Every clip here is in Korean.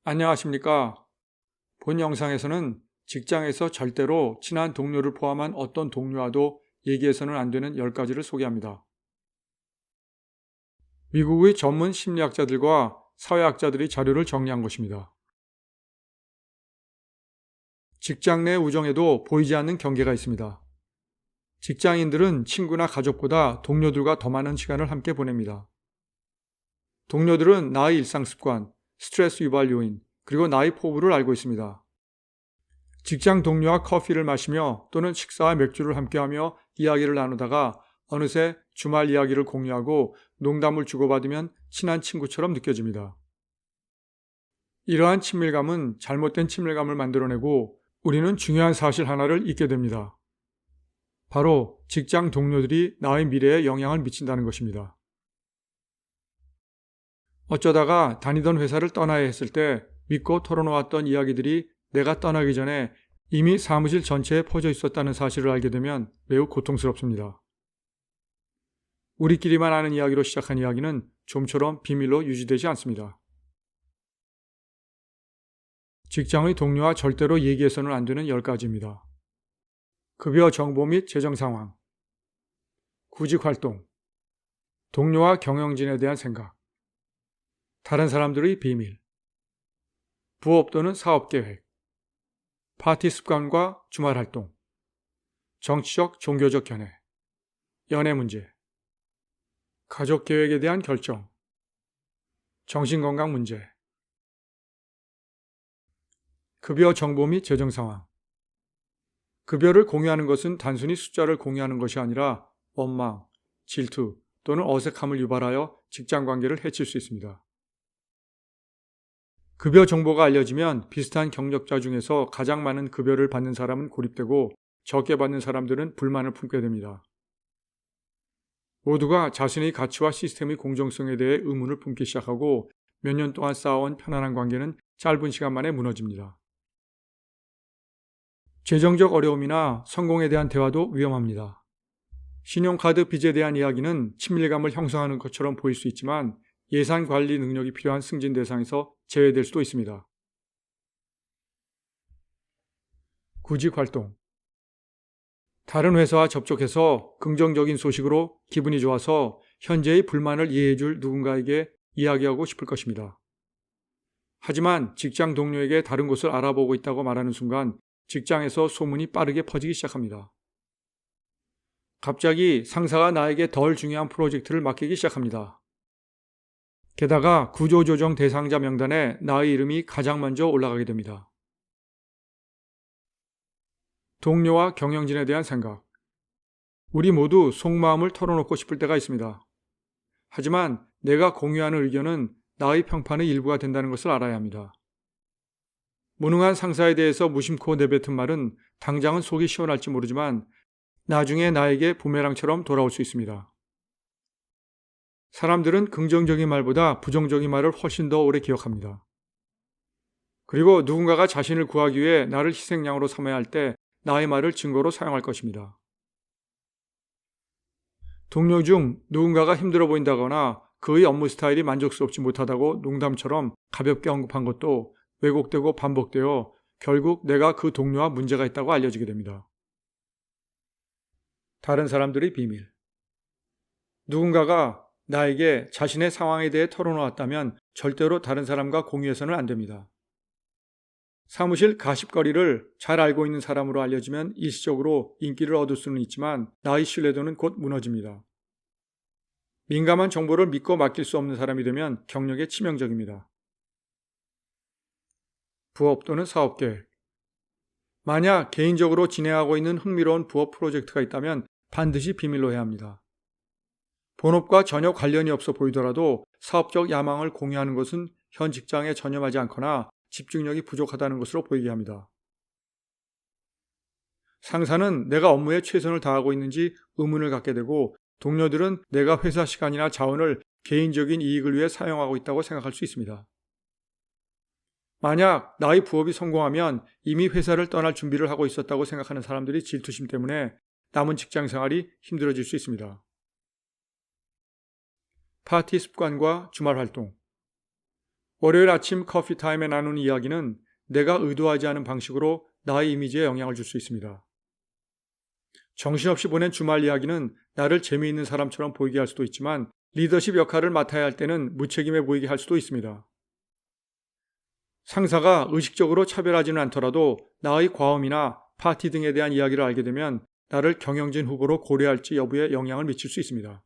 안녕하십니까. 본 영상에서는 직장에서 절대로 친한 동료를 포함한 어떤 동료와도 얘기해서는 안 되는 10가지를 소개합니다. 미국의 전문 심리학자들과 사회학자들이 자료를 정리한 것입니다. 직장 내 우정에도 보이지 않는 경계가 있습니다. 직장인들은 친구나 가족보다 동료들과 더 많은 시간을 함께 보냅니다. 동료들은 나의 일상 습관, 스트레스 유발 요인, 그리고 나의 포부를 알고 있습니다. 직장 동료와 커피를 마시며 또는 식사와 맥주를 함께하며 이야기를 나누다가 어느새 주말 이야기를 공유하고 농담을 주고받으면 친한 친구처럼 느껴집니다. 이러한 친밀감은 잘못된 친밀감을 만들어내고 우리는 중요한 사실 하나를 잊게 됩니다. 바로 직장 동료들이 나의 미래에 영향을 미친다는 것입니다. 어쩌다가 다니던 회사를 떠나야 했을 때 믿고 털어놓았던 이야기들이 내가 떠나기 전에 이미 사무실 전체에 퍼져 있었다는 사실을 알게 되면 매우 고통스럽습니다. 우리끼리만 아는 이야기로 시작한 이야기는 좀처럼 비밀로 유지되지 않습니다. 직장의 동료와 절대로 얘기해서는 안 되는 10가지입니다. 급여 정보 및 재정 상황, 구직 활동, 동료와 경영진에 대한 생각, 다른 사람들의 비밀, 부업 또는 사업 계획, 파티 습관과 주말 활동, 정치적, 종교적 견해, 연애 문제, 가족 계획에 대한 결정, 정신건강 문제, 급여 정보 및 재정 상황. 급여를 공유하는 것은 단순히 숫자를 공유하는 것이 아니라 원망, 질투 또는 어색함을 유발하여 직장 관계를 해칠 수 있습니다. 급여 정보가 알려지면 비슷한 경력자 중에서 가장 많은 급여를 받는 사람은 고립되고 적게 받는 사람들은 불만을 품게 됩니다. 모두가 자신의 가치와 시스템의 공정성에 대해 의문을 품기 시작하고 몇 년 동안 쌓아온 편안한 관계는 짧은 시간 만에 무너집니다. 재정적 어려움이나 성공에 대한 대화도 위험합니다. 신용카드 빚에 대한 이야기는 친밀감을 형성하는 것처럼 보일 수 있지만 예산 관리 능력이 필요한 승진 대상에서 제외될 수도 있습니다. 구직 활동. 다른 회사와 접촉해서 긍정적인 소식으로 기분이 좋아서 현재의 불만을 이해해 줄 누군가에게 이야기하고 싶을 것입니다. 하지만 직장 동료에게 다른 곳을 알아보고 있다고 말하는 순간 직장에서 소문이 빠르게 퍼지기 시작합니다. 갑자기 상사가 나에게 덜 중요한 프로젝트를 맡기기 시작합니다. 게다가 구조조정 대상자 명단에 나의 이름이 가장 먼저 올라가게 됩니다. 동료와 경영진에 대한 생각. 우리 모두 속마음을 털어놓고 싶을 때가 있습니다. 하지만 내가 공유하는 의견은 나의 평판의 일부가 된다는 것을 알아야 합니다. 무능한 상사에 대해서 무심코 내뱉은 말은 당장은 속이 시원할지 모르지만 나중에 나에게 부메랑처럼 돌아올 수 있습니다. 사람들은 긍정적인 말보다 부정적인 말을 훨씬 더 오래 기억합니다. 그리고 누군가가 자신을 구하기 위해 나를 희생양으로 삼아야 할 때 나의 말을 증거로 사용할 것입니다. 동료 중 누군가가 힘들어 보인다거나 그의 업무 스타일이 만족스럽지 못하다고 농담처럼 가볍게 언급한 것도 왜곡되고 반복되어 결국 내가 그 동료와 문제가 있다고 알려지게 됩니다. 다른 사람들의 비밀. 누군가가 나에게 자신의 상황에 대해 털어놓았다면 절대로 다른 사람과 공유해서는 안 됩니다. 사무실 가십거리를 잘 알고 있는 사람으로 알려지면 일시적으로 인기를 얻을 수는 있지만 나의 신뢰도는 곧 무너집니다. 민감한 정보를 믿고 맡길 수 없는 사람이 되면 경력에 치명적입니다. 부업 또는 사업 계획. 만약 개인적으로 진행하고 있는 흥미로운 부업 프로젝트가 있다면 반드시 비밀로 해야 합니다. 본업과 전혀 관련이 없어 보이더라도 사업적 야망을 공유하는 것은 현 직장에 전념하지 않거나 집중력이 부족하다는 것으로 보이게 합니다. 상사는 내가 업무에 최선을 다하고 있는지 의문을 갖게 되고 동료들은 내가 회사 시간이나 자원을 개인적인 이익을 위해 사용하고 있다고 생각할 수 있습니다. 만약 나의 부업이 성공하면 이미 회사를 떠날 준비를 하고 있었다고 생각하는 사람들이 질투심 때문에 남은 직장 생활이 힘들어질 수 있습니다. 파티 습관과 주말 활동. 월요일 아침 커피 타임에 나누는 이야기는 내가 의도하지 않은 방식으로 나의 이미지에 영향을 줄 수 있습니다. 정신없이 보낸 주말 이야기는 나를 재미있는 사람처럼 보이게 할 수도 있지만 리더십 역할을 맡아야 할 때는 무책임해 보이게 할 수도 있습니다. 상사가 의식적으로 차별하지는 않더라도 나의 과음이나 파티 등에 대한 이야기를 알게 되면 나를 경영진 후보로 고려할지 여부에 영향을 미칠 수 있습니다.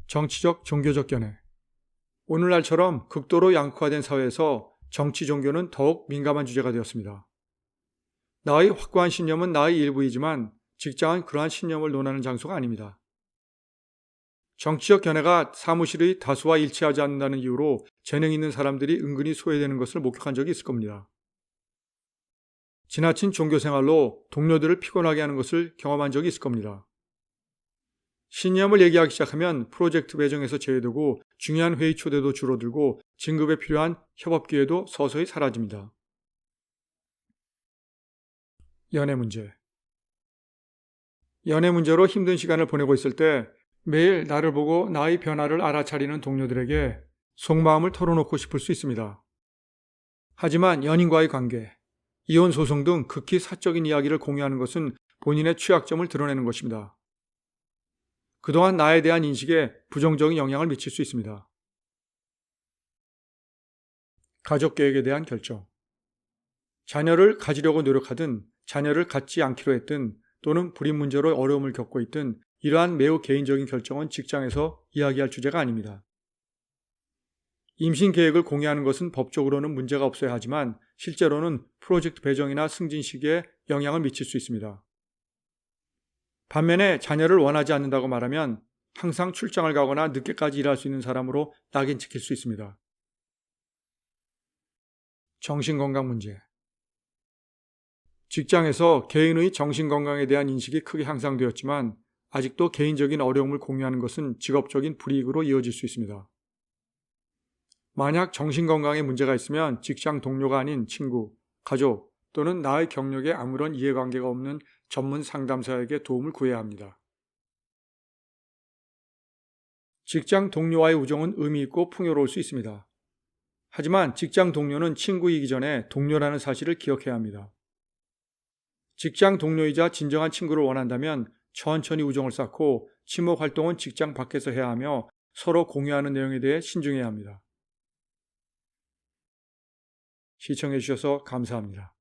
정치적, 종교적 견해. 오늘날처럼 극도로 양극화된 사회에서 정치, 종교는 더욱 민감한 주제가 되었습니다. 나의 확고한 신념은 나의 일부이지만 직장은 그러한 신념을 논하는 장소가 아닙니다. 정치적 견해가 사무실의 다수와 일치하지 않는다는 이유로 재능 있는 사람들이 은근히 소외되는 것을 목격한 적이 있을 겁니다. 지나친 종교 생활로 동료들을 피곤하게 하는 것을 경험한 적이 있을 겁니다. 신념을 얘기하기 시작하면 프로젝트 배정에서 제외되고 중요한 회의 초대도 줄어들고 진급에 필요한 협업 기회도 서서히 사라집니다. 연애 문제. 연애 문제로 힘든 시간을 보내고 있을 때 매일 나를 보고 나의 변화를 알아차리는 동료들에게 속마음을 털어놓고 싶을 수 있습니다. 하지만 연인과의 관계, 이혼 소송 등 극히 사적인 이야기를 공유하는 것은 본인의 취약점을 드러내는 것입니다. 그동안 나에 대한 인식에 부정적인 영향을 미칠 수 있습니다. 가족 계획에 대한 결정. 자녀를 가지려고 노력하든 자녀를 갖지 않기로 했든 또는 불임 문제로 어려움을 겪고 있든 이러한 매우 개인적인 결정은 직장에서 이야기할 주제가 아닙니다. 임신 계획을 공유하는 것은 법적으로는 문제가 없어야 하지만 실제로는 프로젝트 배정이나 승진 시기에 영향을 미칠 수 있습니다. 반면에 자녀를 원하지 않는다고 말하면 항상 출장을 가거나 늦게까지 일할 수 있는 사람으로 낙인 찍힐 수 있습니다. 정신건강 문제. 직장에서 개인의 정신건강에 대한 인식이 크게 향상되었지만 아직도 개인적인 어려움을 공유하는 것은 직업적인 불이익으로 이어질 수 있습니다. 만약 정신건강에 문제가 있으면 직장 동료가 아닌 친구, 가족 또는 나의 경력에 아무런 이해관계가 없는 전문 상담사에게 도움을 구해야 합니다. 직장 동료와의 우정은 의미 있고 풍요로울 수 있습니다. 하지만 직장 동료는 친구이기 전에 동료라는 사실을 기억해야 합니다. 직장 동료이자 진정한 친구를 원한다면 천천히 우정을 쌓고 친목 활동은 직장 밖에서 해야 하며 서로 공유하는 내용에 대해 신중해야 합니다. 시청해 주셔서 감사합니다.